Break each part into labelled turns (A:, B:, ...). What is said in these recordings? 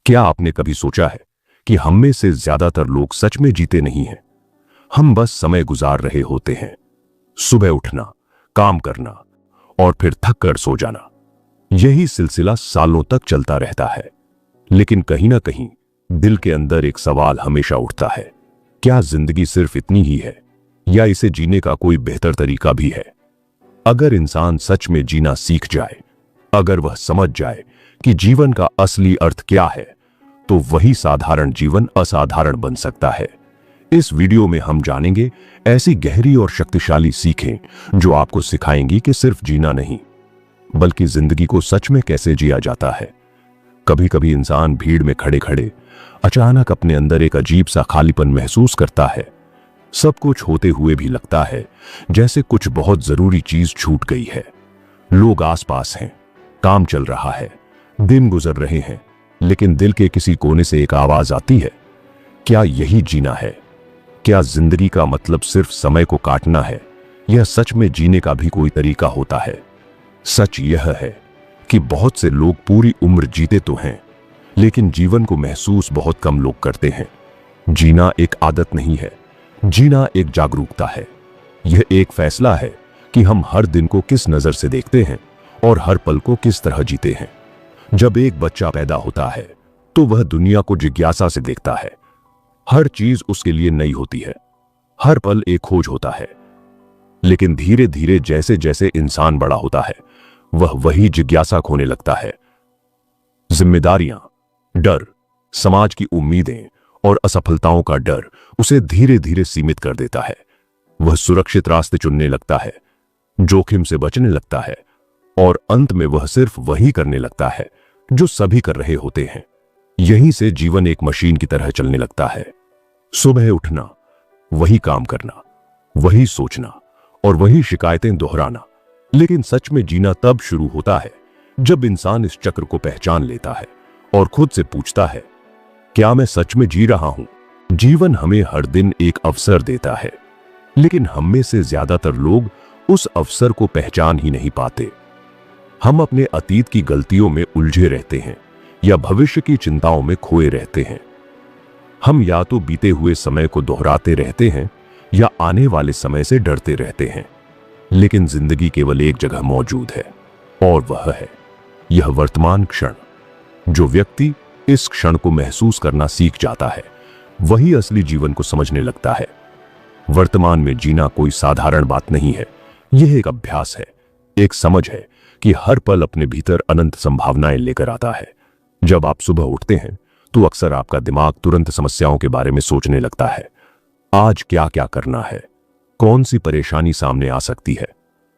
A: क्या आपने कभी सोचा है कि हम में से ज्यादातर लोग सच में जीते नहीं हैं? हम बस समय गुजार रहे होते हैं। सुबह उठना, काम करना और फिर थक कर सो जाना, यही सिलसिला सालों तक चलता रहता है। लेकिन कहीं ना कहीं दिल के अंदर एक सवाल हमेशा उठता है, क्या जिंदगी सिर्फ इतनी ही है या इसे जीने का कोई बेहतर तरीका भी है? अगर इंसान सच में जीना सीख जाए, अगर वह समझ जाए कि जीवन का असली अर्थ क्या है, तो वही साधारण जीवन असाधारण बन सकता है। इस वीडियो में हम जानेंगे ऐसी गहरी और शक्तिशाली सीखें जो आपको सिखाएंगी कि सिर्फ जीना नहीं, बल्कि जिंदगी को सच में कैसे जिया जाता है। कभी कभी इंसान भीड़ में खड़े खड़े अचानक अपने अंदर एक अजीब सा खालीपन महसूस करता है। सब कुछ होते हुए भी लगता है जैसे कुछ बहुत जरूरी चीज छूट गई है। लोग आसपास हैं, काम चल रहा है, दिन गुजर रहे हैं, लेकिन दिल के किसी कोने से एक आवाज आती है, क्या यही जीना है? क्या जिंदगी का मतलब सिर्फ समय को काटना है, यह सच में जीने का भी कोई तरीका होता है? सच यह है कि बहुत से लोग पूरी उम्र जीते तो हैं, लेकिन जीवन को महसूस बहुत कम लोग करते हैं। जीना एक आदत नहीं है, जीना एक जागरूकता है। यह एक फैसला है कि हम हर दिन को किस नजर से देखते हैं और हर पल को किस तरह जीते हैं। जब एक बच्चा पैदा होता है तो वह दुनिया को जिज्ञासा से देखता है। हर चीज उसके लिए नई होती है, हर पल एक खोज होता है। लेकिन धीरे धीरे जैसे जैसे इंसान बड़ा होता है, वह वही जिज्ञासा खोने लगता है। जिम्मेदारियां, डर, समाज की उम्मीदें और असफलताओं का डर उसे धीरे धीरे सीमित कर देता है। वह सुरक्षित रास्ते चुनने लगता है, जोखिम से बचने लगता है और अंत में वह सिर्फ वही करने लगता है जो सभी कर रहे होते हैं। यहीं से जीवन एक मशीन की तरह चलने लगता है। सुबह उठना, वही काम करना, वही सोचना और वही शिकायतें दोहराना। लेकिन सच में जीना तब शुरू होता है जब इंसान इस चक्र को पहचान लेता है और खुद से पूछता है, क्या मैं सच में जी रहा हूं? जीवन हमें हर दिन एक अवसर देता है, लेकिन हम में से ज्यादातर लोग उस अवसर को पहचान ही नहीं पाते। हम अपने अतीत की गलतियों में उलझे रहते हैं या भविष्य की चिंताओं में खोए रहते हैं। हम या तो बीते हुए समय को दोहराते रहते हैं या आने वाले समय से डरते रहते हैं। लेकिन जिंदगी केवल एक जगह मौजूद है और वह है यह वर्तमान क्षण। जो व्यक्ति इस क्षण को महसूस करना सीख जाता है, वही असली जीवन को समझने लगता है। वर्तमान में जीना कोई साधारण बात नहीं है, यह एक अभ्यास है, एक समझ है कि हर पल अपने भीतर अनंत संभावनाएं लेकर आता है। जब आप सुबह उठते हैं तो अक्सर आपका दिमाग तुरंत समस्याओं के बारे में सोचने लगता है। आज क्या क्या करना है, कौन सी परेशानी सामने आ सकती है,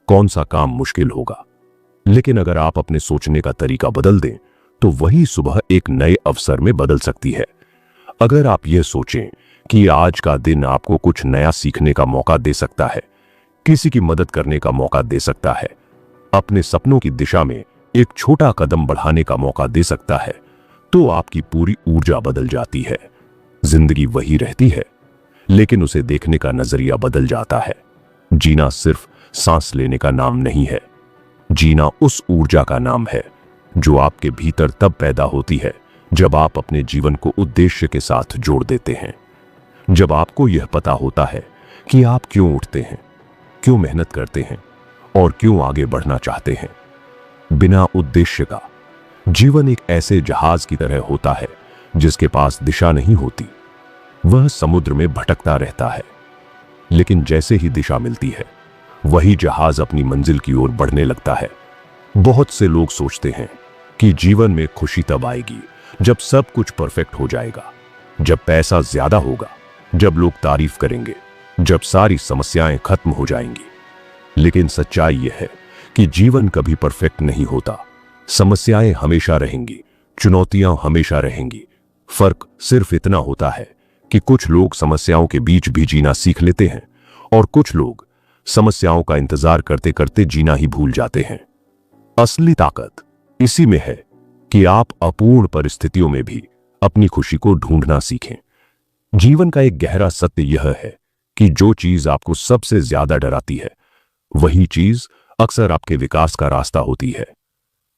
A: कौन सा काम मुश्किल होगा। लेकिन अगर आप अपने सोचने का तरीका बदल दें तो वही सुबह एक नए अवसर में बदल सकती है। अगर आप यह सोचें कि आज का दिन आपको कुछ नया सीखने का मौका दे सकता है, किसी की मदद करने का मौका दे सकता है, अपने सपनों की दिशा में एक छोटा कदम बढ़ाने का मौका दे सकता है, तो आपकी पूरी ऊर्जा बदल जाती है। जिंदगी वही रहती है, लेकिन उसे देखने का नजरिया बदल जाता है। जीना सिर्फ सांस लेने का नाम नहीं है, जीना उस ऊर्जा का नाम है जो आपके भीतर तब पैदा होती है जब आप अपने जीवन को उद्देश्य के साथ जोड़ देते हैं। जब आपको यह पता होता है कि आप क्यों उठते हैं, क्यों मेहनत करते हैं और क्यों आगे बढ़ना चाहते हैं। बिना उद्देश्य का जीवन एक ऐसे जहाज की तरह होता है जिसके पास दिशा नहीं होती। वह समुद्र में भटकता रहता है, लेकिन जैसे ही दिशा मिलती है, वही जहाज अपनी मंजिल की ओर बढ़ने लगता है। बहुत से लोग सोचते हैं कि जीवन में खुशी तब आएगी जब सब कुछ परफेक्ट हो जाएगा, जब पैसा ज्यादा होगा, जब लोग तारीफ करेंगे, जब सारी समस्याएं खत्म हो जाएंगी। लेकिन सच्चाई यह है कि जीवन कभी परफेक्ट नहीं होता। समस्याएं हमेशा रहेंगी, चुनौतियां हमेशा रहेंगी। फर्क सिर्फ इतना होता है कि कुछ लोग समस्याओं के बीच भी जीना सीख लेते हैं और कुछ लोग समस्याओं का इंतजार करते करते जीना ही भूल जाते हैं। असली ताकत इसी में है कि आप अपूर्ण परिस्थितियों में भी अपनी खुशी को ढूंढना सीखें। जीवन का एक गहरा सत्य यह है कि जो चीज आपको सबसे ज्यादा डराती है, वही चीज अक्सर आपके विकास का रास्ता होती है।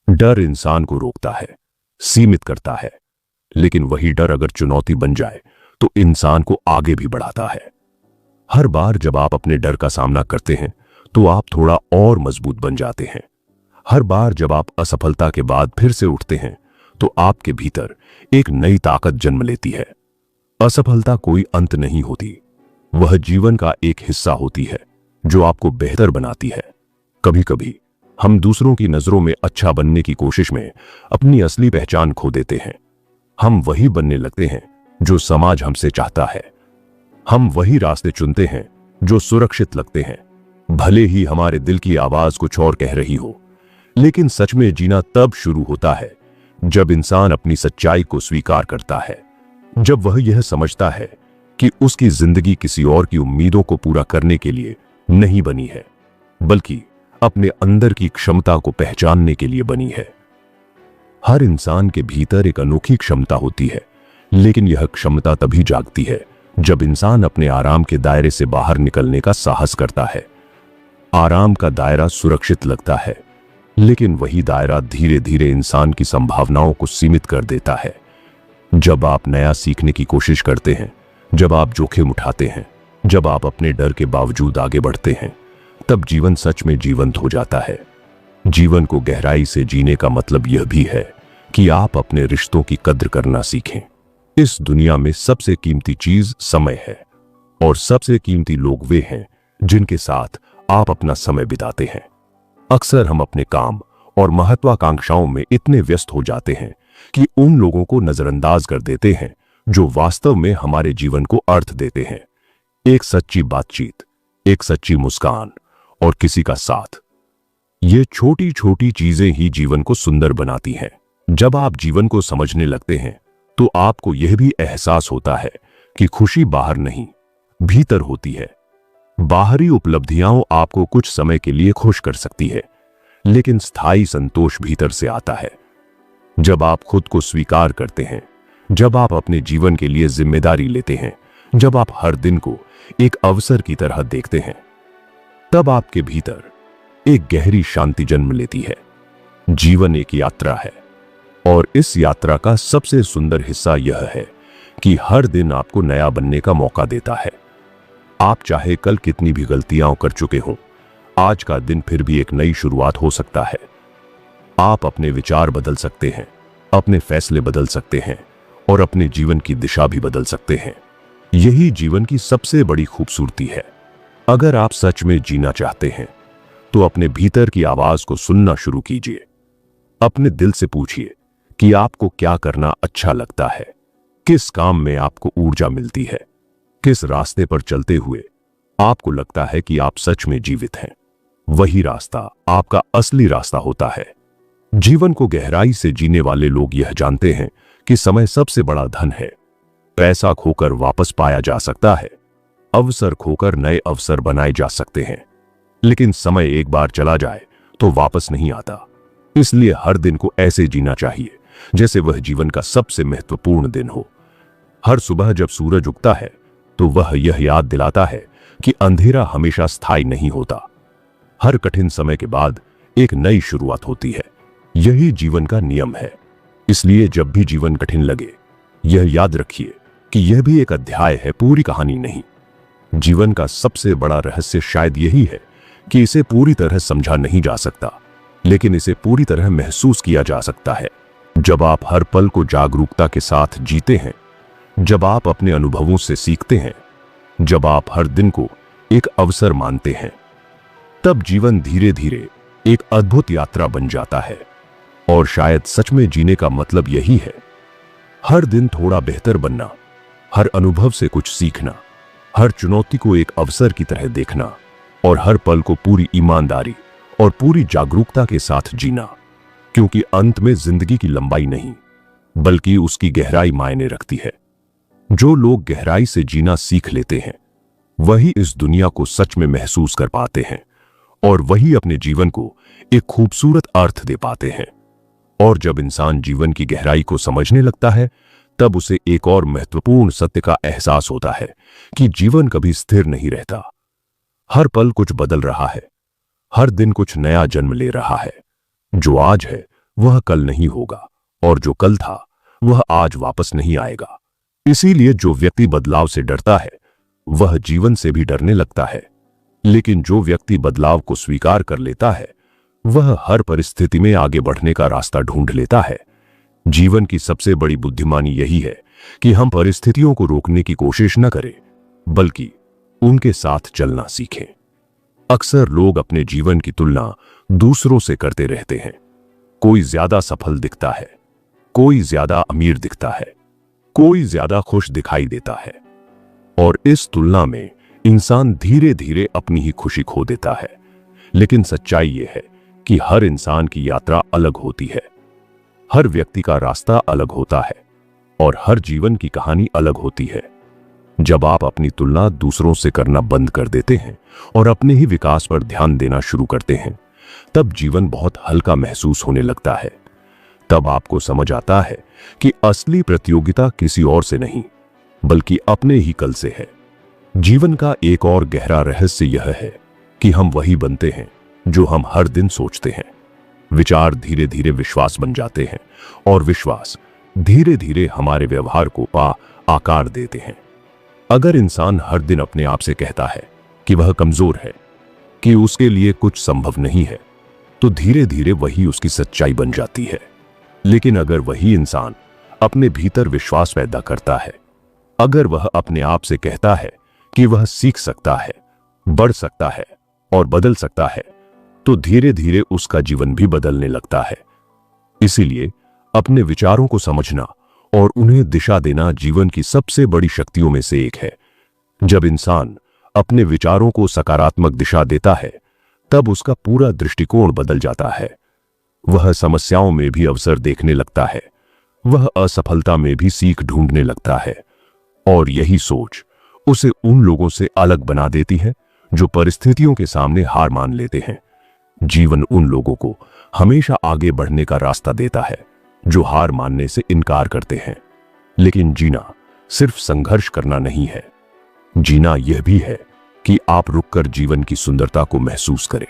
A: डर इंसान को रोकता है, सीमित करता है, लेकिन वही डर अगर चुनौती बन जाए तो इंसान को आगे भी बढ़ाता है। हर बार जब आप अपने डर का सामना करते हैं तो आप थोड़ा और मजबूत बन जाते हैं। हर बार जब आप असफलता के बाद फिर से उठते हैं तो आपके भीतर एक नई ताकत जन्म लेती है। असफलता कोई अंत नहीं होती, वह जीवन का एक हिस्सा होती है जो आपको बेहतर बनाती है। कभी कभी हम दूसरों की नजरों में अच्छा बनने की कोशिश में अपनी असली पहचान खो देते हैं। हम वही बनने लगते हैं जो समाज हमसे चाहता है। हम वही रास्ते चुनते हैं जो सुरक्षित लगते हैं, भले ही हमारे दिल की आवाज कुछ और कह रही हो। लेकिन सच में जीना तब शुरू होता है जब इंसान अपनी सच्चाई को स्वीकार करता है, जब वह यह समझता है कि उसकी जिंदगी किसी और की उम्मीदों को पूरा करने के लिए नहीं बनी है, बल्कि अपने अंदर की क्षमता को पहचानने के लिए बनी है। हर इंसान के भीतर एक अनोखी क्षमता होती है, लेकिन यह क्षमता तभी जागती है जब इंसान अपने आराम के दायरे से बाहर निकलने का साहस करता है। आराम का दायरा सुरक्षित लगता है, लेकिन वही दायरा धीरे धीरे इंसान की संभावनाओं को सीमित कर देता है। जब आप नया सीखने की कोशिश करते हैं, जब आप जोखिम उठाते हैं, जब आप अपने डर के बावजूद आगे बढ़ते हैं, तब जीवन सच में जीवंत हो जाता है। जीवन को गहराई से जीने का मतलब यह भी है कि आप अपने रिश्तों की कद्र करना सीखें। इस दुनिया में सबसे कीमती चीज समय है, और सबसे कीमती लोग वे हैं जिनके साथ आप अपना समय बिताते हैं। अक्सर हम अपने काम और महत्वाकांक्षाओं में इतने व्यस्त हो जाते हैं कि उन लोगों को नजरअंदाज कर देते हैं जो वास्तव में हमारे जीवन को अर्थ देते हैं। एक सच्ची बातचीत, एक सच्ची मुस्कान और किसी का साथ, ये छोटी छोटी चीजें ही जीवन को सुंदर बनाती हैं। जब आप जीवन को समझने लगते हैं तो आपको यह भी एहसास होता है कि खुशी बाहर नहीं, भीतर होती है। बाहरी उपलब्धियां आपको कुछ समय के लिए खुश कर सकती है, लेकिन स्थायी संतोष भीतर से आता है। जब आप खुद को स्वीकार करते हैं, जब आप अपने जीवन के लिए जिम्मेदारी लेते हैं, जब आप हर दिन को एक अवसर की तरह देखते हैं, तब आपके भीतर एक गहरी शांति जन्म लेती है। जीवन एक यात्रा है, और इस यात्रा का सबसे सुंदर हिस्सा यह है कि हर दिन आपको नया बनने का मौका देता है। आप चाहे कल कितनी भी गलतियां कर चुके हों, आज का दिन फिर भी एक नई शुरुआत हो सकता है। आप अपने विचार बदल सकते हैं, अपने फैसले बदल सकते हैं और अपने जीवन की दिशा भी बदल सकते हैं। यही जीवन की सबसे बड़ी खूबसूरती है। अगर आप सच में जीना चाहते हैं तो अपने भीतर की आवाज को सुनना शुरू कीजिए। अपने दिल से पूछिए कि आपको क्या करना अच्छा लगता है, किस काम में आपको ऊर्जा मिलती है, किस रास्ते पर चलते हुए आपको लगता है कि आप सच में जीवित हैं। वही रास्ता आपका असली रास्ता होता है। जीवन को गहराई से जीने वाले लोग यह जानते हैं कि समय सबसे बड़ा धन है। पैसा खोकर वापस पाया जा सकता है, अवसर खोकर नए अवसर बनाए जा सकते हैं, लेकिन समय एक बार चला जाए तो वापस नहीं आता। इसलिए हर दिन को ऐसे जीना चाहिए जैसे वह जीवन का सबसे महत्वपूर्ण दिन हो। हर सुबह जब सूरज उगता है तो वह यह याद दिलाता है कि अंधेरा हमेशा स्थायी नहीं होता। हर कठिन समय के बाद एक नई शुरुआत होती है। यही जीवन का नियम है। इसलिए जब भी जीवन कठिन लगे, यह याद रखिए कि यह भी एक अध्याय है, पूरी कहानी नहीं। जीवन का सबसे बड़ा रहस्य शायद यही है कि इसे पूरी तरह समझा नहीं जा सकता, लेकिन इसे पूरी तरह महसूस किया जा सकता है। जब आप हर पल को जागरूकता के साथ जीते हैं, जब आप अपने अनुभवों से सीखते हैं, जब आप हर दिन को एक अवसर मानते हैं, तब जीवन धीरे धीरे एक अद्भुत यात्रा बन जाता है। और शायद सच में जीने का मतलब यही है, हर दिन थोड़ा बेहतर बनना, हर अनुभव से कुछ सीखना, हर चुनौती को एक अवसर की तरह देखना और हर पल को पूरी ईमानदारी और पूरी जागरूकता के साथ जीना। क्योंकि अंत में जिंदगी की लंबाई नहीं, बल्कि उसकी गहराई मायने रखती है। जो लोग गहराई से जीना सीख लेते हैं, वही इस दुनिया को सच में महसूस कर पाते हैं और वही अपने जीवन को एक खूबसूरत अर्थ दे पाते हैं। और जब इंसान जीवन की गहराई को समझने लगता है, तब उसे एक और महत्वपूर्ण सत्य का एहसास होता है कि जीवन कभी स्थिर नहीं रहता। हर पल कुछ बदल रहा है, हर दिन कुछ नया जन्म ले रहा है। जो आज है वह कल नहीं होगा, और जो कल था वह आज वापस नहीं आएगा। इसीलिए जो व्यक्ति बदलाव से डरता है वह जीवन से भी डरने लगता है, लेकिन जो व्यक्ति बदलाव को स्वीकार कर लेता है वह हर परिस्थिति में आगे बढ़ने का रास्ता ढूंढ लेता है। जीवन की सबसे बड़ी बुद्धिमानी यही है कि हम परिस्थितियों को रोकने की कोशिश न करें, बल्कि उनके साथ चलना सीखें। अक्सर लोग अपने जीवन की तुलना दूसरों से करते रहते हैं। कोई ज्यादा सफल दिखता है, कोई ज्यादा अमीर दिखता है, कोई ज्यादा खुश दिखाई देता है, और इस तुलना में इंसान धीरे धीरे अपनी ही खुशी खो देता है। लेकिन सच्चाई यह है कि हर इंसान की यात्रा अलग होती है, हर व्यक्ति का रास्ता अलग होता है और हर जीवन की कहानी अलग होती है। जब आप अपनी तुलना दूसरों से करना बंद कर देते हैं और अपने ही विकास पर ध्यान देना शुरू करते हैं, तब जीवन बहुत हल्का महसूस होने लगता है। तब आपको समझ आता है कि असली प्रतियोगिता किसी और से नहीं, बल्कि अपने ही कल से है। जीवन का एक और गहरा रहस्य यह है कि हम वही बनते हैं जो हम हर दिन सोचते हैं। विचार धीरे धीरे विश्वास बन जाते हैं और विश्वास धीरे धीरे हमारे व्यवहार को आकार देते हैं। अगर इंसान हर दिन अपने आप से कहता है कि वह कमजोर है, कि उसके लिए कुछ संभव नहीं है, तो धीरे धीरे वही उसकी सच्चाई बन जाती है। लेकिन अगर वही इंसान अपने भीतर विश्वास पैदा करता है, अगर वह अपने आप से कहता है कि वह सीख सकता है, बढ़ सकता है और बदल सकता है, तो धीरे धीरे उसका जीवन भी बदलने लगता है। इसीलिए अपने विचारों को समझना और उन्हें दिशा देना जीवन की सबसे बड़ी शक्तियों में से एक है। जब इंसान अपने विचारों को सकारात्मक दिशा देता है, तब उसका पूरा दृष्टिकोण बदल जाता है। वह समस्याओं में भी अवसर देखने लगता है, वह असफलता में भी सीख ढूंढने लगता है, और यही सोच उसे उन लोगों से अलग बना देती है जो परिस्थितियों के सामने हार मान लेते हैं। जीवन उन लोगों को हमेशा आगे बढ़ने का रास्ता देता है जो हार मानने से इनकार करते हैं। लेकिन जीना सिर्फ संघर्ष करना नहीं है, जीना यह भी है कि आप रुककर जीवन की सुंदरता को महसूस करें।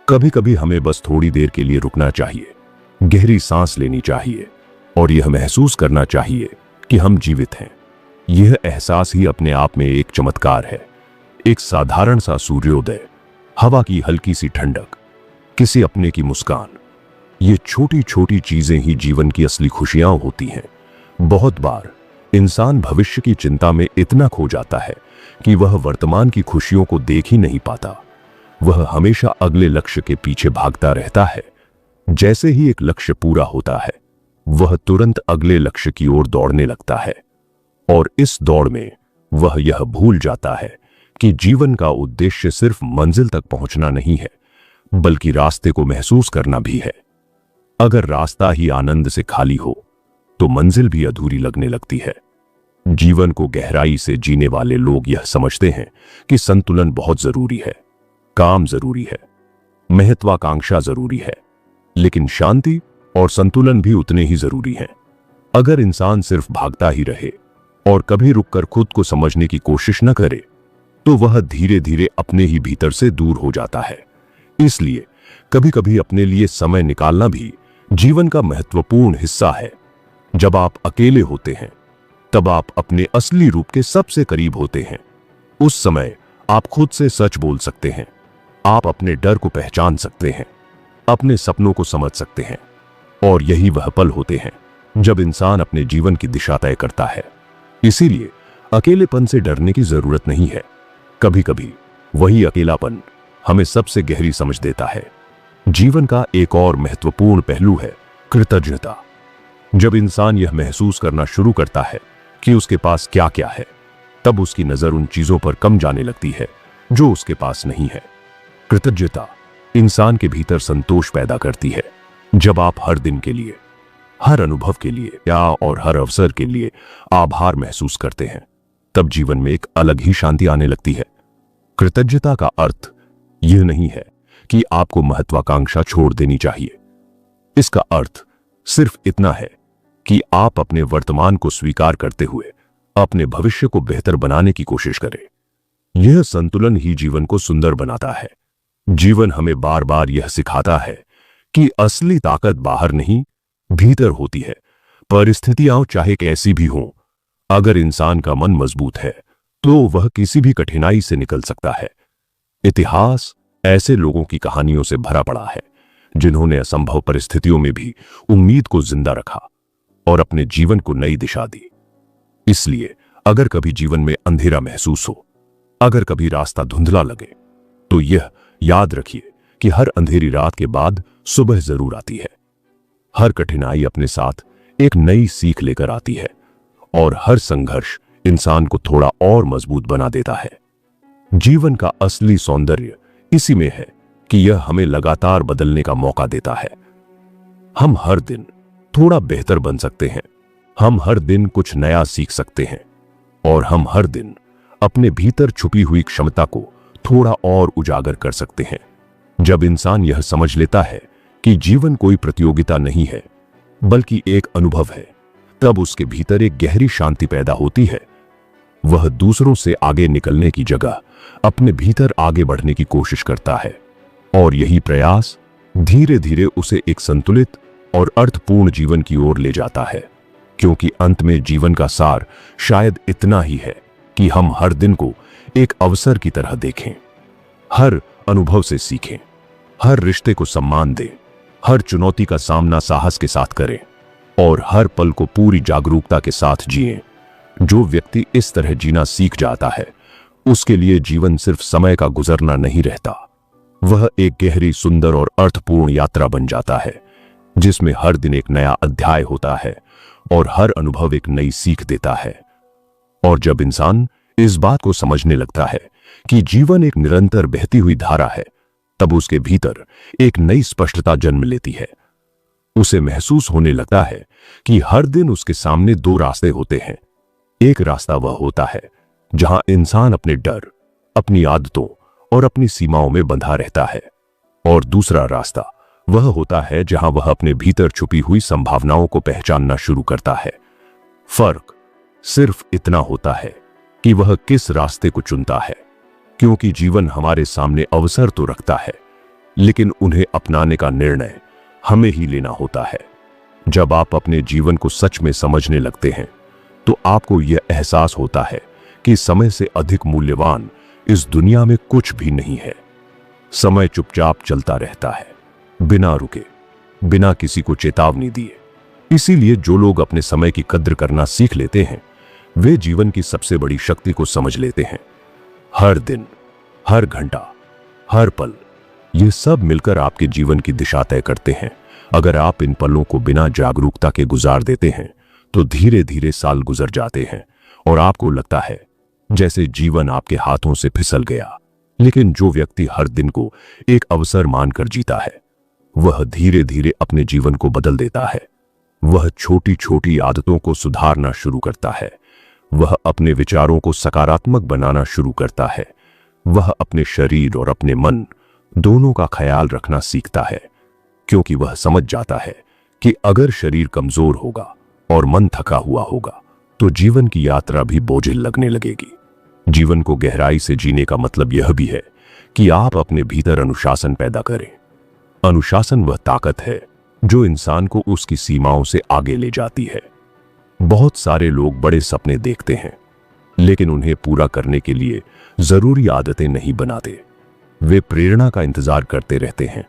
A: कभी कभी हमें बस थोड़ी देर के लिए रुकना चाहिए, गहरी सांस लेनी चाहिए और यह महसूस करना चाहिए कि हम जीवित हैं। यह एहसास ही अपने आप में एक चमत्कार है। एक साधारण सा सूर्योदय, हवा की हल्की सी ठंडक, किसी अपने की मुस्कान, ये छोटी छोटी चीजें ही जीवन की असली खुशियां होती हैं। बहुत बार इंसान भविष्य की चिंता में इतना खो जाता है कि वह वर्तमान की खुशियों को देख ही नहीं पाता। वह हमेशा अगले लक्ष्य के पीछे भागता रहता है। जैसे ही एक लक्ष्य पूरा होता है, वह तुरंत अगले लक्ष्य की ओर दौड़ने लगता है, और इस दौड़ में वह यह भूल जाता है कि जीवन का उद्देश्य सिर्फ मंजिल तक पहुंचना नहीं है, बल्कि रास्ते को महसूस करना भी है। अगर रास्ता ही आनंद से खाली हो, तो मंजिल भी अधूरी लगने लगती है। जीवन को गहराई से जीने वाले लोग यह समझते हैं कि संतुलन बहुत जरूरी है, काम जरूरी है, महत्वाकांक्षा जरूरी है, लेकिन शांति और संतुलन भी उतने ही जरूरी हैं। अगर इंसान सिर्फ भागता ही रहे और कभी रुककर खुद को समझने की कोशिश न करे, तो वह धीरे धीरे अपने ही भीतर से दूर हो जाता है। इसलिए कभी कभी अपने लिए समय निकालना भी जीवन का महत्वपूर्ण हिस्सा है। जब आप अकेले होते हैं, तब आप अपने असली रूप के सबसे करीब होते हैं। उस समय आप खुद से सच बोल सकते हैं, आप अपने डर को पहचान सकते हैं, अपने सपनों को समझ सकते हैं, और यही वह पल होते हैं जब इंसान अपने जीवन की दिशा तय करता है। इसीलिए अकेलेपन से डरने की जरूरत नहीं है। कभी कभी वही अकेलापन हमें सबसे गहरी समझ देता है। जीवन का एक और महत्वपूर्ण पहलू है कृतज्ञता। जब इंसान यह महसूस करना शुरू करता है कि उसके पास क्या क्या है, तब उसकी नजर उन चीजों पर कम जाने लगती है जो उसके पास नहीं है। कृतज्ञता इंसान के भीतर संतोष पैदा करती है। जब आप हर दिन के लिए, हर अनुभव के लिए और हर अवसर के लिए आभार महसूस करते हैं, तब जीवन में एक अलग ही शांति आने लगती है। कृतज्ञता का अर्थ यह नहीं है कि आपको महत्वाकांक्षा छोड़ देनी चाहिए। इसका अर्थ सिर्फ इतना है कि आप अपने वर्तमान को स्वीकार करते हुए अपने भविष्य को बेहतर बनाने की कोशिश करें। यह संतुलन ही जीवन को सुंदर बनाता है। जीवन हमें बार बार यह सिखाता है कि असली ताकत बाहर नहीं, भीतर होती है। परिस्थितियां चाहे कैसी भी हों, अगर इंसान का मन मजबूत है तो वह किसी भी कठिनाई से निकल सकता है। इतिहास ऐसे लोगों की कहानियों से भरा पड़ा है जिन्होंने असंभव परिस्थितियों में भी उम्मीद को जिंदा रखा और अपने जीवन को नई दिशा दी। इसलिए अगर कभी जीवन में अंधेरा महसूस हो, अगर कभी रास्ता धुंधला लगे, तो यह याद रखिए कि हर अंधेरी रात के बाद सुबह जरूर आती है। हर कठिनाई अपने साथ एक नई सीख लेकर आती है और हर संघर्ष इंसान को थोड़ा और मजबूत बना देता है। जीवन का असली सौंदर्य इसी में है कि यह हमें लगातार बदलने का मौका देता है। हम हर दिन थोड़ा बेहतर बन सकते हैं, हम हर दिन कुछ नया सीख सकते हैं और हम हर दिन अपने भीतर छुपी हुई क्षमता को थोड़ा और उजागर कर सकते हैं। जब इंसान यह समझ लेता है कि जीवन कोई प्रतियोगिता नहीं है बल्कि एक अनुभव है, तब उसके भीतर एक गहरी शांति पैदा होती है। वह दूसरों से आगे निकलने की जगह अपने भीतर आगे बढ़ने की कोशिश करता है और यही प्रयास धीरे धीरे उसे एक संतुलित और अर्थपूर्ण जीवन की ओर ले जाता है। क्योंकि अंत में जीवन का सार शायद इतना ही है कि हम हर दिन को एक अवसर की तरह देखें, हर अनुभव से सीखें, हर रिश्ते को सम्मान दें, हर चुनौती का सामना साहस के साथ करें और हर पल को पूरी जागरूकता के साथ जिएं। जो व्यक्ति इस तरह जीना सीख जाता है, उसके लिए जीवन सिर्फ समय का गुजरना नहीं रहता, वह एक गहरी, सुंदर और अर्थपूर्ण यात्रा बन जाता है जिसमें हर दिन एक नया अध्याय होता है और हर अनुभव एक नई सीख देता है। और जब इंसान इस बात को समझने लगता है कि जीवन एक निरंतर बहती हुई धारा है, तब उसके भीतर एक नई स्पष्टता जन्म लेती है। उसे महसूस होने लगता है कि हर दिन उसके सामने दो रास्ते होते हैं। एक रास्ता वह होता है जहां इंसान अपने डर, अपनी आदतों और अपनी सीमाओं में बंधा रहता है, और दूसरा रास्ता वह होता है जहां वह अपने भीतर छुपी हुई संभावनाओं को पहचानना शुरू करता है। फर्क सिर्फ इतना होता है कि वह किस रास्ते को चुनता है, क्योंकि जीवन हमारे सामने अवसर तो रखता है, लेकिन उन्हें अपनाने का निर्णय हमें ही लेना होता है। जब आप अपने जीवन को सच में समझने लगते हैं, तो आपको यह एहसास होता है कि समय से अधिक मूल्यवान इस दुनिया में कुछ भी नहीं है। समय चुपचाप चलता रहता है, बिना रुके, बिना किसी को चेतावनी दिए। इसीलिए जो लोग अपने समय की कद्र करना सीख लेते हैं, वे जीवन की सबसे बड़ी शक्ति को समझ लेते हैं। हर दिन, हर घंटा, हर पल, ये सब मिलकर आपके जीवन की दिशा तय करते हैं। अगर आप इन पलों को बिना जागरूकता के गुजार देते हैं, तो धीरे धीरे साल गुजर जाते हैं और आपको लगता है जैसे जीवन आपके हाथों से फिसल गया। लेकिन जो व्यक्ति हर दिन को एक अवसर मानकर जीता है, वह धीरे धीरे अपने जीवन को बदल देता है। वह छोटी छोटी आदतों को सुधारना शुरू करता है, वह अपने विचारों को सकारात्मक बनाना शुरू करता है, वह अपने शरीर और अपने मन दोनों का ख्याल रखना सीखता है, क्योंकि वह समझ जाता है कि अगर शरीर कमजोर होगा और मन थका हुआ होगा, तो जीवन की यात्रा भी बोझिल लगने लगेगी। जीवन को गहराई से जीने का मतलब यह भी है कि आप अपने भीतर अनुशासन पैदा करें। अनुशासन वह ताकत है जो इंसान को उसकी सीमाओं से आगे ले जाती है। बहुत सारे लोग बड़े सपने देखते हैं, लेकिन उन्हें पूरा करने के लिए जरूरी आदतें नहीं बनाते। वे प्रेरणा का इंतजार करते रहते हैं,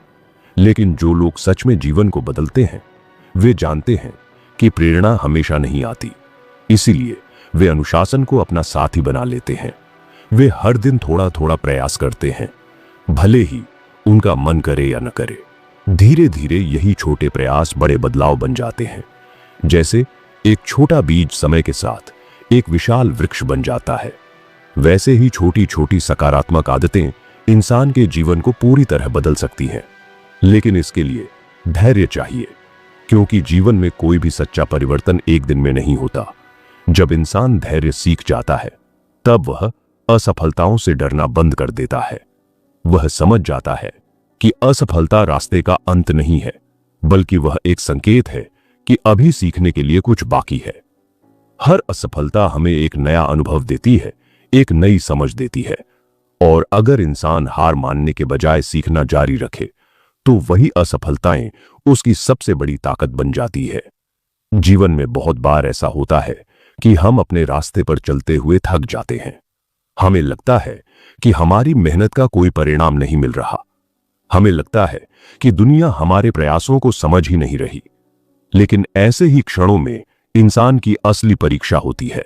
A: लेकिन जो लोग सच में जीवन को बदलते हैं, वे जानते हैं कि प्रेरणा हमेशा नहीं आती। इसीलिए वे अनुशासन को अपना साथी बना लेते हैं। वे हर दिन थोड़ा थोड़ा प्रयास करते हैं, भले ही उनका मन करे या न करे। धीरे धीरे यही छोटे प्रयास बड़े बदलाव बन जाते हैं। जैसे एक छोटा बीज समय के साथ एक विशाल वृक्ष बन जाता है, वैसे ही छोटी छोटी सकारात्मक आदतें इंसान के जीवन को पूरी तरह बदल सकती हैं। लेकिन इसके लिए धैर्य चाहिए, क्योंकि जीवन में कोई भी सच्चा परिवर्तन एक दिन में नहीं होता। जब इंसान धैर्य सीख जाता है, तब वह असफलताओं से डरना बंद कर देता है। वह समझ जाता है कि असफलता रास्ते का अंत नहीं है, बल्कि वह एक संकेत है कि अभी सीखने के लिए कुछ बाकी है। हर असफलता हमें एक नया अनुभव देती है, एक नई समझ देती है, और अगर इंसान हार मानने के बजाय सीखना जारी रखे, तो वही असफलताएं उसकी सबसे बड़ी ताकत बन जाती है। जीवन में बहुत बार ऐसा होता है कि हम अपने रास्ते पर चलते हुए थक जाते हैं। हमें लगता है कि हमारी मेहनत का कोई परिणाम नहीं मिल रहा। हमें लगता है कि दुनिया हमारे प्रयासों को समझ ही नहीं रही। लेकिन ऐसे ही क्षणों में इंसान की असली परीक्षा होती है,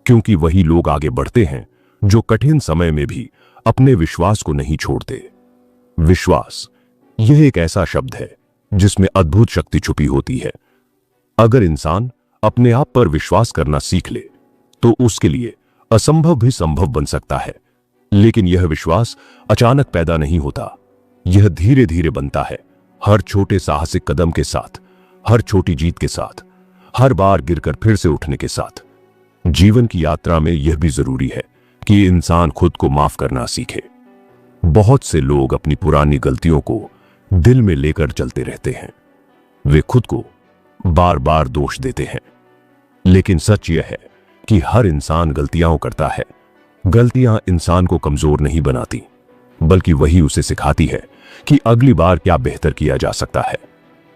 A: क्योंकि वही लोग आगे बढ़ते हैं जो कठिन समय में भी अपने विश्वास को नहीं छोड़ते। विश्वास, यह एक ऐसा शब्द है जिसमें अद्भुत शक्ति छुपी होती है। अगर इंसान अपने आप पर विश्वास करना सीख ले तो उसके लिए असंभव भी संभव बन सकता है। लेकिन यह विश्वास अचानक पैदा नहीं होता, यह धीरे धीरे बनता है, हर छोटे साहसिक कदम के साथ, हर छोटी जीत के साथ, हर बार गिरकर फिर से उठने के साथ। जीवन की यात्रा में यह भी जरूरी है कि इंसान खुद को माफ करना सीखे। बहुत से लोग अपनी पुरानी गलतियों को दिल में लेकर चलते रहते हैं। वे खुद को बार बार दोष देते हैं। लेकिन सच यह है कि हर इंसान गलतियां करता है। गलतियां इंसान को कमजोर नहीं बनाती, बल्कि वही उसे सिखाती है कि अगली बार क्या बेहतर किया जा सकता है।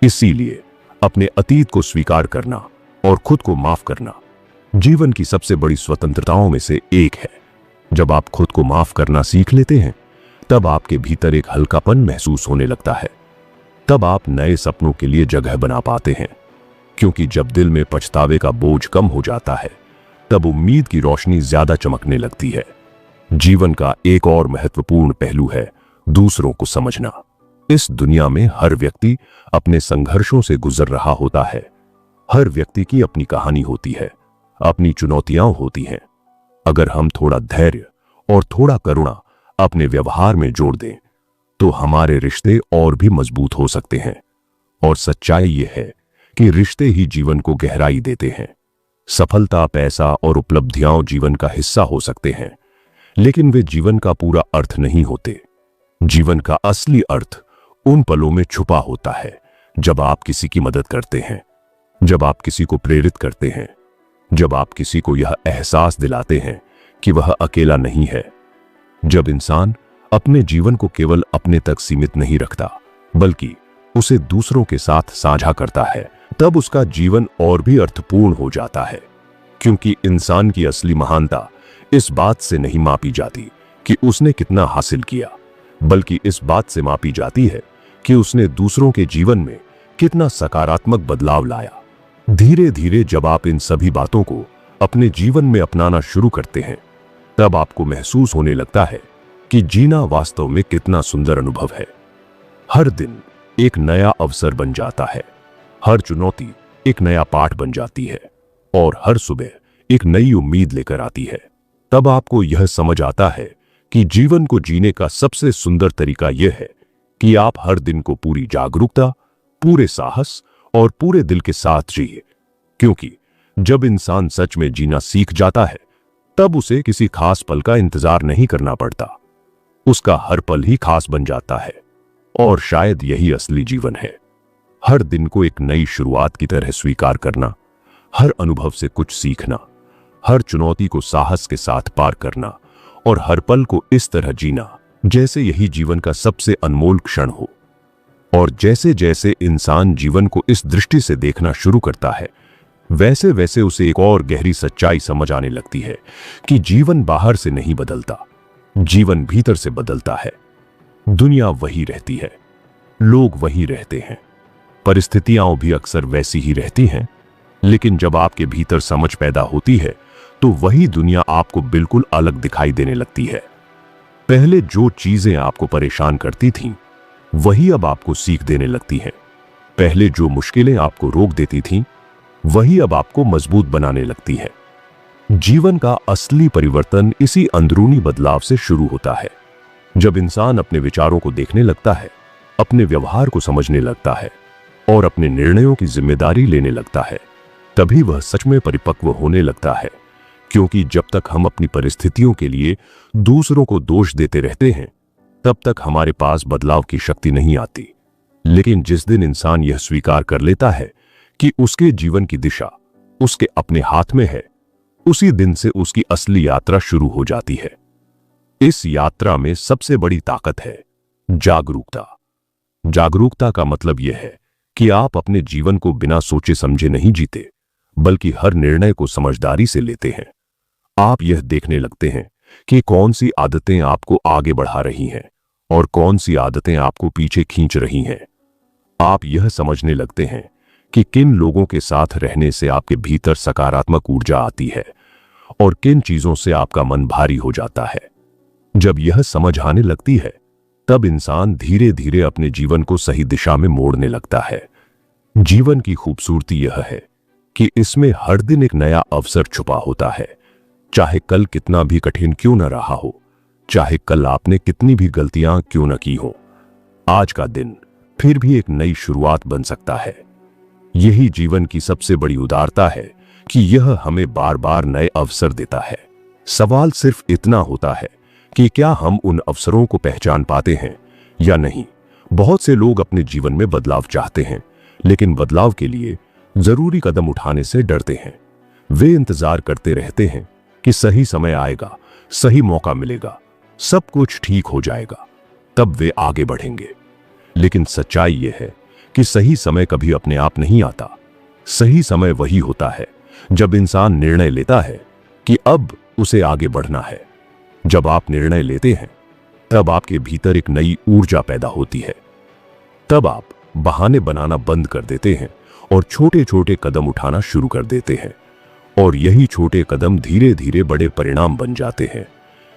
A: इसीलिए अपने अतीत को स्वीकार करना और खुद को माफ करना जीवन की सबसे बड़ी स्वतंत्रताओं में से एक है। जब आप खुद को माफ करना सीख लेते हैं, तब आपके भीतर एक हल्कापन महसूस होने लगता है। तब आप नए सपनों के लिए जगह बना पाते हैं, क्योंकि जब दिल में पछतावे का बोझ कम हो जाता है, तब उम्मीद की रोशनी ज्यादा चमकने लगती है। जीवन का एक और महत्वपूर्ण पहलू है दूसरों को समझना। इस दुनिया में हर व्यक्ति अपने संघर्षों से गुजर रहा होता है। हर व्यक्ति की अपनी कहानी होती है, अपनी चुनौतियां होती हैं। अगर हम थोड़ा धैर्य और थोड़ा करुणा अपने व्यवहार में जोड़ दें, तो हमारे रिश्ते और भी मजबूत हो सकते हैं। और सच्चाई यह है कि रिश्ते ही जीवन को गहराई देते हैं। सफलता, पैसा और उपलब्धियां जीवन का हिस्सा हो सकते हैं, लेकिन वे जीवन का पूरा अर्थ नहीं होते। जीवन का असली अर्थ उन पलों में छुपा होता है जब आप किसी की मदद करते हैं, जब आप किसी को प्रेरित करते हैं, जब आप किसी को यह एहसास दिलाते हैं कि वह अकेला नहीं है। जब इंसान अपने जीवन को केवल अपने तक सीमित नहीं रखता, बल्कि उसे दूसरों के साथ साझा करता है, तब उसका जीवन और भी अर्थपूर्ण हो जाता है। क्योंकि इंसान की असली महानता इस बात से नहीं मापी जाती कि उसने कितना हासिल किया, बल्कि इस बात से मापी जाती है कि उसने दूसरों के जीवन में कितना सकारात्मक बदलाव लाया। धीरे धीरे जब आप इन सभी बातों को अपने जीवन में अपनाना शुरू करते हैं, तब आपको महसूस होने लगता है कि जीना वास्तव में कितना सुंदर अनुभव है। हर दिन एक नया अवसर बन जाता है, हर चुनौती एक नया पाठ बन जाती है, और हर सुबह एक नई उम्मीद लेकर आती है। तब आपको यह समझ आता है कि जीवन को जीने का सबसे सुंदर तरीका यह है कि आप हर दिन को पूरी जागरूकता, पूरे साहस और पूरे दिल के साथ जिए। क्योंकि जब इंसान सच में जीना सीख जाता है, तब उसे किसी खास पल का इंतजार नहीं करना पड़ता। उसका हर पल ही खास बन जाता है, और शायद यही असली जीवन है। हर दिन को एक नई शुरुआत की तरह स्वीकार करना, हर अनुभव से कुछ सीखना, हर चुनौती को साहस के साथ पार करना, और हर पल को इस तरह जीना जैसे यही जीवन का सबसे अनमोल क्षण हो। और जैसे जैसे इंसान जीवन को इस दृष्टि से देखना शुरू करता है, वैसे वैसे उसे एक और गहरी सच्चाई समझ आने लगती है कि जीवन बाहर से नहीं बदलता, जीवन भीतर से बदलता है। दुनिया वही रहती है, लोग वही रहते हैं, परिस्थितियां भी अक्सर वैसी ही रहती हैं, लेकिन जब आपके भीतर समझ पैदा होती है, तो वही दुनिया आपको बिल्कुल अलग दिखाई देने लगती है। पहले जो चीजें आपको परेशान करती थीं, वही अब आपको सीख देने लगती हैं। पहले जो मुश्किलें आपको रोक देती थीं, वही अब आपको मजबूत बनाने लगती है। जीवन का असली परिवर्तन इसी अंदरूनी बदलाव से शुरू होता है। जब इंसान अपने विचारों को देखने लगता है, अपने व्यवहार को समझने लगता है और अपने निर्णयों की जिम्मेदारी लेने लगता है, तभी वह सच में परिपक्व होने लगता है। क्योंकि जब तक हम अपनी परिस्थितियों के लिए दूसरों को दोष देते रहते हैं, तब तक हमारे पास बदलाव की शक्ति नहीं आती। लेकिन जिस दिन इंसान यह स्वीकार कर लेता है कि उसके जीवन की दिशा उसके अपने हाथ में है, उसी दिन से उसकी असली यात्रा शुरू हो जाती है। इस यात्रा में सबसे बड़ी ताकत है जागरूकता। जागरूकता का मतलब यह है कि आप अपने जीवन को बिना सोचे समझे नहीं जीते, बल्कि हर निर्णय को समझदारी से लेते हैं। आप यह देखने लगते हैं कि कौन सी आदतें आपको आगे बढ़ा रही हैं और कौन सी आदतें आपको पीछे खींच रही हैं। आप यह समझने लगते हैं कि किन लोगों के साथ रहने से आपके भीतर सकारात्मक ऊर्जा आती है और किन चीजों से आपका मन भारी हो जाता है। जब यह समझ आने लगती है, तब इंसान धीरे धीरे अपने जीवन को सही दिशा में मोड़ने लगता है। जीवन की खूबसूरती यह है कि इसमें हर दिन एक नया अवसर छुपा होता है। चाहे कल कितना भी कठिन क्यों न रहा हो, चाहे कल आपने कितनी भी गलतियां क्यों न की हो, आज का दिन फिर भी एक नई शुरुआत बन सकता है। यही जीवन की सबसे बड़ी उदारता है कि यह हमें बार बार नए अवसर देता है। सवाल सिर्फ इतना होता है कि क्या हम उन अवसरों को पहचान पाते हैं या नहीं। बहुत से लोग अपने जीवन में बदलाव चाहते हैं, लेकिन बदलाव के लिए जरूरी कदम उठाने से डरते हैं। वे इंतजार करते रहते हैं कि सही समय आएगा, सही मौका मिलेगा, सब कुछ ठीक हो जाएगा, तब वे आगे बढ़ेंगे। लेकिन सच्चाई यह है कि सही समय कभी अपने आप नहीं आता। सही समय वही होता है जब इंसान निर्णय लेता है कि अब उसे आगे बढ़ना है। जब आप निर्णय लेते हैं, तब आपके भीतर एक नई ऊर्जा पैदा होती है। तब आप बहाने बनाना बंद कर देते हैं और छोटे छोटे कदम उठाना शुरू कर देते हैं, और यही छोटे कदम धीरे धीरे बड़े परिणाम बन जाते हैं।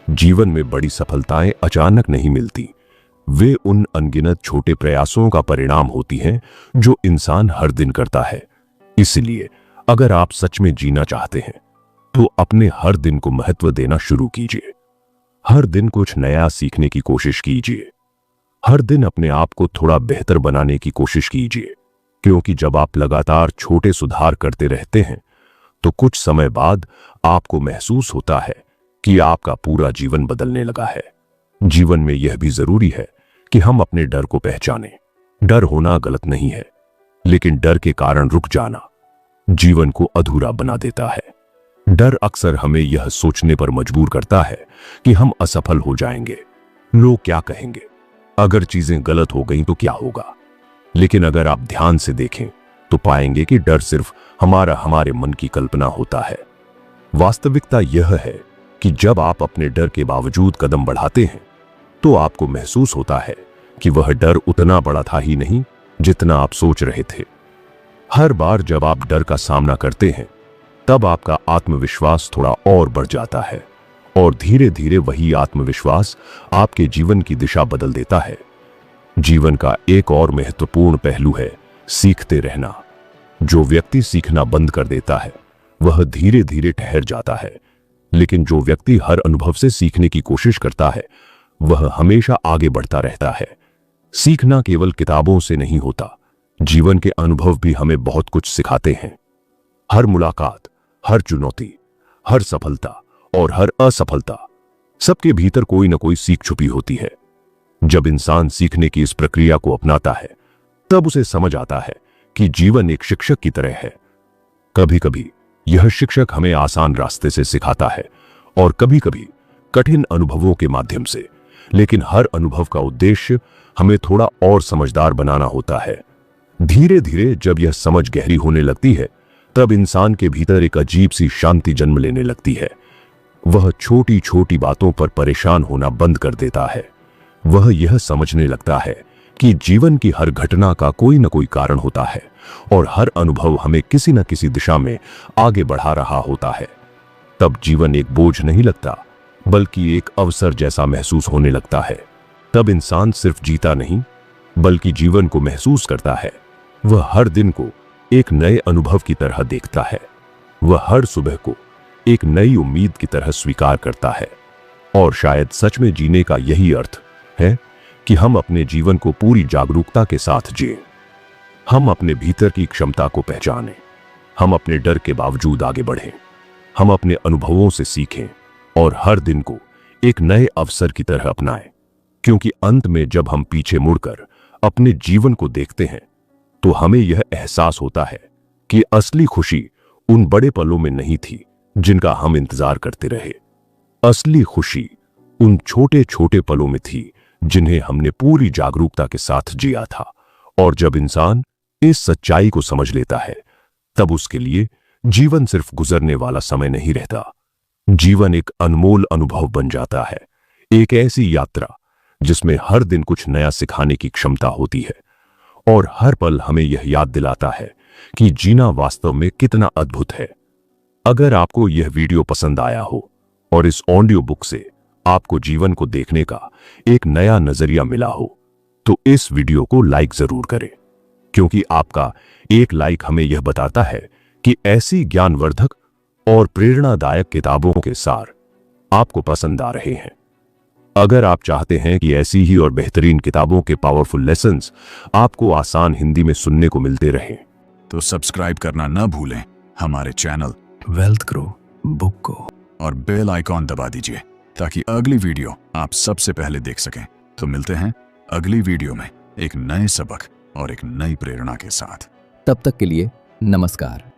A: जीवन में बड़ी सफलताएं अचानक नहीं मिलती, वे उन अनगिनत छोटे प्रयासों का परिणाम होती हैं जो इंसान हर दिन करता है। इसलिए अगर आप सच में जीना चाहते हैं, तो अपने हर दिन को महत्व देना शुरू कीजिए। हर दिन कुछ नया सीखने की कोशिश कीजिए। हर दिन अपने आप को थोड़ा बेहतर बनाने की कोशिश कीजिए, क्योंकि जब आप लगातार छोटे सुधार करते रहते हैं, तो कुछ समय बाद आपको महसूस होता है कि आपका पूरा जीवन बदलने लगा है। जीवन में यह भी जरूरी है कि हम अपने डर को पहचानें। डर होना गलत नहीं है, लेकिन डर के कारण रुक जाना जीवन को अधूरा बना देता है। डर अक्सर हमें यह सोचने पर मजबूर करता है कि हम असफल हो जाएंगे, लोग क्या कहेंगे, अगर चीजें गलत हो गईं तो क्या होगा। लेकिन अगर आप ध्यान से देखें तो पाएंगे कि डर सिर्फ हमारे मन की कल्पना होता है। वास्तविकता यह है कि जब आप अपने डर के बावजूद कदम बढ़ाते हैं, तो आपको महसूस होता है कि वह डर उतना बड़ा था ही नहीं जितना आप सोच रहे थे। हर बार जब आप डर का सामना करते हैं, तब आपका आत्मविश्वास थोड़ा और बढ़ जाता है, और धीरे धीरे वही आत्मविश्वास आपके जीवन की दिशा बदल देता है। जीवन का एक और महत्वपूर्ण पहलू है सीखते रहना। जो व्यक्ति सीखना बंद कर देता है, वह धीरे धीरे ठहर जाता है, लेकिन जो व्यक्ति हर अनुभव से सीखने की कोशिश करता है, वह हमेशा आगे बढ़ता रहता है। सीखना केवल किताबों से नहीं होता, जीवन के अनुभव भी हमें बहुत कुछ सिखाते हैं। हर मुलाकात, हर चुनौती, हर सफलता और हर असफलता, सबके भीतर कोई ना कोई सीख छुपी होती है। जब इंसान सीखने की इस प्रक्रिया को अपनाता है, तब उसे समझ आता है कि जीवन एक शिक्षक की तरह है। कभी कभी यह शिक्षक हमें आसान रास्ते से सिखाता है और कभी कभी कठिन अनुभवों के माध्यम से, लेकिन हर अनुभव का उद्देश्य हमें थोड़ा और समझदार बनाना होता है। धीरे धीरे जब यह समझ गहरी होने लगती है, तब इंसान के भीतर एक अजीब सी शांति जन्म लेने लगती है। वह छोटी छोटी बातों पर परेशान होना बंद कर देता है। वह यह समझने लगता है कि जीवन की हर घटना का कोई न कोई कारण होता है और हर अनुभव हमें किसी न किसी दिशा में आगे बढ़ा रहा होता है। तब जीवन एक बोझ नहीं लगता, बल्कि एक अवसर जैसा महसूस होने लगता है। तब इंसान सिर्फ जीता नहीं, बल्कि जीवन को महसूस करता है। वह हर दिन को एक नए अनुभव की तरह देखता है। वह हर सुबह को एक नई उम्मीद की तरह स्वीकार करता है। और शायद सच में जीने का यही अर्थ है कि हम अपने जीवन को पूरी जागरूकता के साथ जिएं। हम अपने भीतर की क्षमता को पहचानें। हम अपने डर के बावजूद आगे बढ़ें। हम अपने अनुभवों से सीखें और हर दिन को एक नए अवसर की तरह अपनाएं। क्योंकि अंत में जब हम पीछे मुड़कर अपने जीवन को देखते हैं, तो हमें यह एहसास होता है कि असली खुशी उन बड़े पलों में नहीं थी जिनका हम इंतजार करते रहे। असली खुशी उन छोटे छोटे पलों में थी जिन्हें हमने पूरी जागरूकता के साथ जिया था। और जब इंसान इस सच्चाई को समझ लेता है, तब उसके लिए जीवन सिर्फ गुजरने वाला समय नहीं रहता। जीवन एक अनमोल अनुभव बन जाता है, एक ऐसी यात्रा जिसमें हर दिन कुछ नया सिखाने की क्षमता होती है और हर पल हमें यह याद दिलाता है कि जीना वास्तव में कितना अद्भुत है। अगर आपको यह वीडियो पसंद आया हो और इस ऑडियो बुक से आपको जीवन को देखने का एक नया नजरिया मिला हो, तो इस वीडियो को लाइक जरूर करें, क्योंकि आपका एक लाइक हमें यह बताता है कि ऐसी ज्ञानवर्धक और प्रेरणादायक किताबों के सार आपको पसंद आ रहे हैं। अगर आप चाहते हैं कि ऐसी ही और बेहतरीन किताबों के पावरफुल लेसन्स आपको आसान हिंदी में सुनने को मिलते रहें,
B: तो सब्सक्राइब करना न भूलें हमारे चैनल
C: वेल्थ ग्रो बुक को,
B: और बेल आइकॉन दबा दीजिए ताकि अगली वीडियो आप सबसे पहले देख सकें। तो मिलते हैं अगली वीडियो में एक नए सबक और एक नई प्रेरणा के साथ।
C: तब तक के लिए नमस्कार।